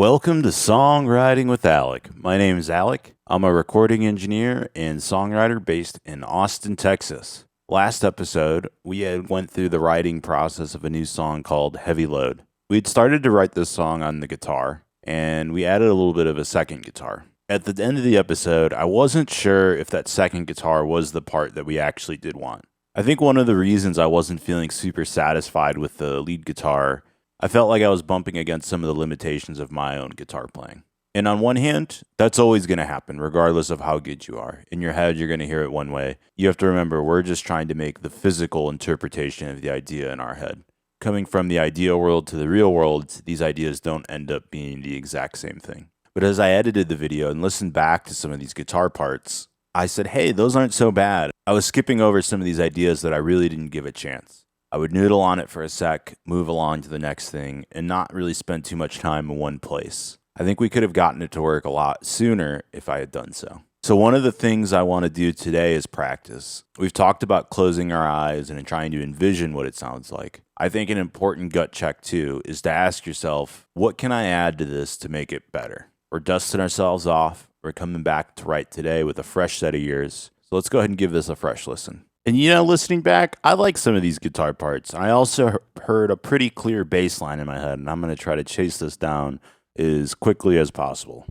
Welcome to Songwriting with Alec. My name is Alec. I'm a recording engineer and songwriter based in Austin, Texas. Last episode, we went through the writing process of a new song called Heavy Load. We'd started to write this song on the guitar, and we added a little bit of a second guitar. At the end of the episode, I wasn't sure if that second guitar was the part that we actually did want. I think one of the reasons I wasn't feeling super satisfied with the lead guitar, I felt like I was bumping against some of the limitations of my own guitar playing. And on one hand, that's always going to happen, regardless of how good you are. In your head, you're going to hear it one way. You have to remember, we're just trying to make the physical interpretation of the idea in our head. Coming from the idea world to the real world, these ideas don't end up being the exact same thing. But as I edited the video and listened back to some of these guitar parts, I said, hey, those aren't so bad. I was skipping over some of these ideas that I really didn't give a chance. I would noodle on it for a sec, move along to the next thing, and not really spend too much time in one place. I think we could have gotten it to work a lot sooner if I had done so. So one of the things I want to do today is practice. We've talked about closing our eyes and trying to envision what it sounds like. I think an important gut check too is to ask yourself, what can I add to this to make it better? We're dusting ourselves off. We're coming back to write today with a fresh set of ears. So let's go ahead and give this a fresh listen. And listening back, I like some of these guitar parts. I also heard a pretty clear bass line in my head, and I'm going to try to chase this down as quickly as possible.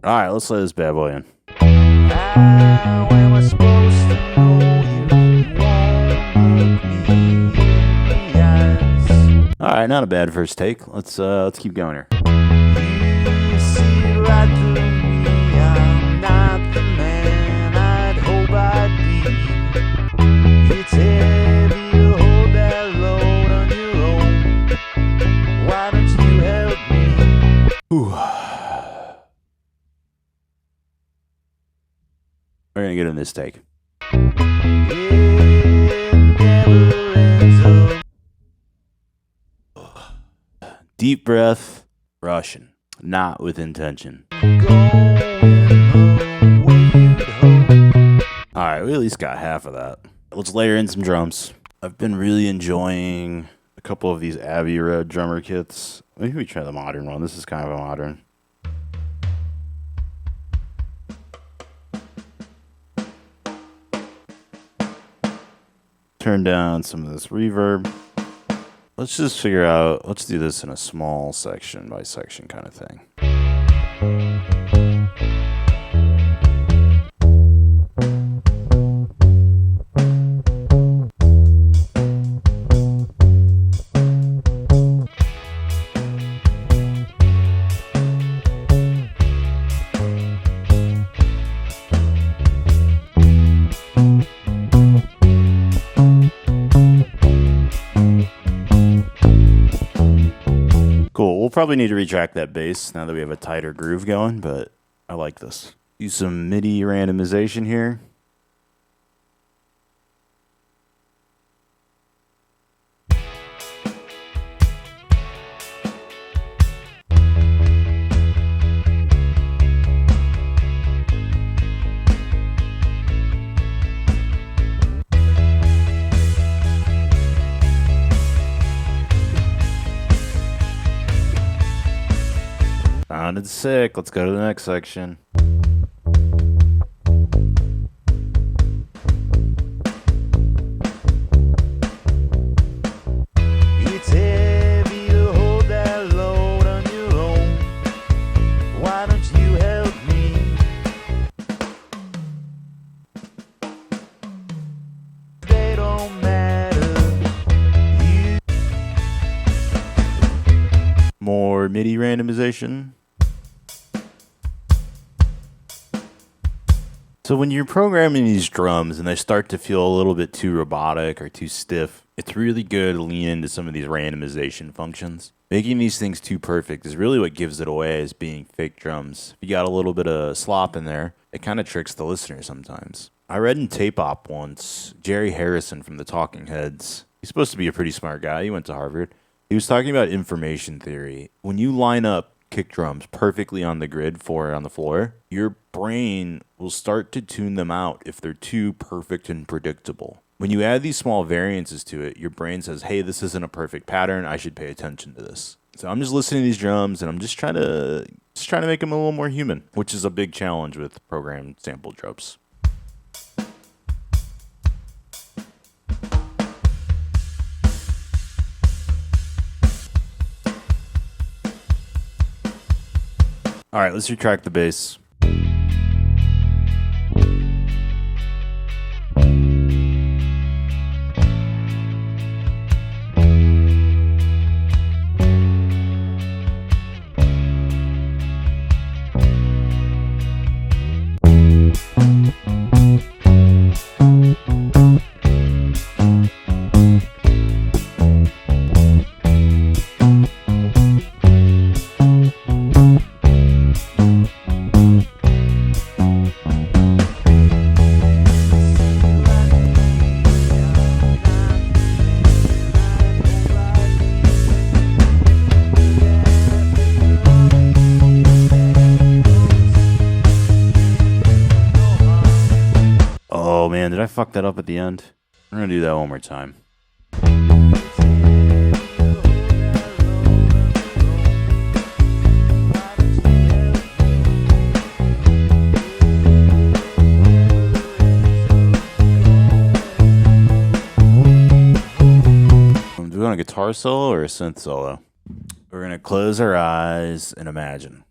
All right, let's let this bad boy in. How am I supposed to know you won't make me eyes? All right, not a bad first take. Let's keep going here. You see right through me. I'm not the man I'd hope I'd be. It's heavy to hold that load on your own. Why don't you help me? Ooh. We're going to get in this take. Deep breath, Russian, not with intention. Alright, we at least got half of that. Let's layer in some drums. I've been really enjoying a couple of these Abbey Road drummer kits. Maybe we try the modern one. This is kind of a modern. Turn down some of this reverb. Let's just figure out, let's do this in a small section by section kind of thing. Cool, we'll probably need to retract that bass now that we have a tighter groove going, but I like this. Use some MIDI randomization here. Sounded sick. Let's go to the next section. It's heavy to hold that load on your own. Why don't you help me? They don't matter. More MIDI randomization. So when you're programming these drums and they start to feel a little bit too robotic or too stiff, it's really good to lean into some of these randomization functions. Making these things too perfect is really what gives it away as being fake drums. If you got a little bit of slop in there, it kind of tricks the listener sometimes. I read in Tape Op once, Jerry Harrison from the Talking Heads, he's supposed to be a pretty smart guy, he went to Harvard. He was talking about information theory. When you line up kick drums perfectly on the grid, 4 on the floor, your brain will start to tune them out if they're too perfect and predictable. When you add these small variances to it, your brain says, hey, this isn't a perfect pattern. I should pay attention to this. So I'm just listening to these drums and I'm just trying to make them a little more human, which is a big challenge with programmed sample drums. All right, let's retract the bass. Oh man, did I fuck that up at the end? I'm gonna do that one more time. I'm doing a guitar solo or a synth solo. We're gonna close our eyes and imagine.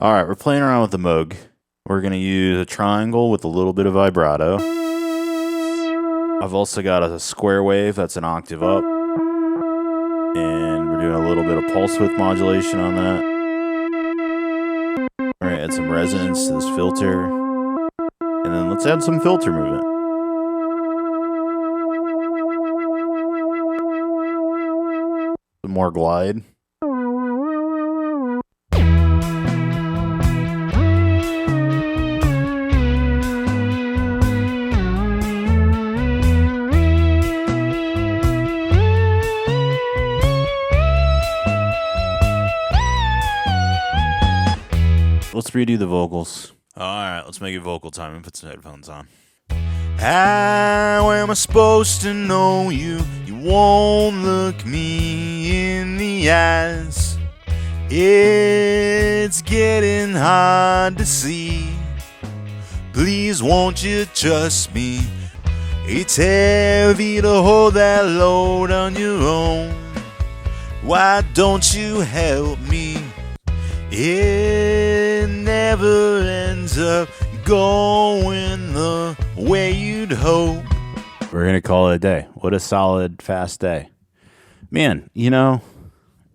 All right, we're playing around with the Moog. We're going to use a triangle with a little bit of vibrato. I've also got a square wave that's an octave up. And we're doing a little bit of pulse width modulation on that. All right, add some resonance to this filter. And then let's add some filter movement. Some more glide. Let's redo the vocals. All right, let's make it vocal time and put some headphones on. How am I supposed to know you? You won't look me in the eyes. It's getting hard to see. Please won't you trust me? It's heavy to hold that load on your own. Why don't you help me? It never ends up going the way you'd hope. We're going to call it a day. What a solid, fast day. Man, you know,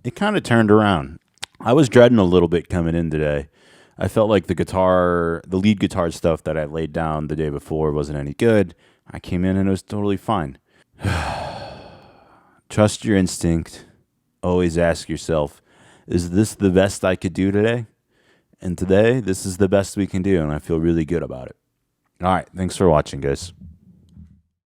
it kind of turned around. I was dreading a little bit coming in today. I felt like the lead guitar stuff that I laid down the day before wasn't any good. I came in and it was totally fine. Trust your instinct. Always ask yourself, is this the best I could do today? And today, this is the best we can do, and I feel really good about it. All right, thanks for watching, guys.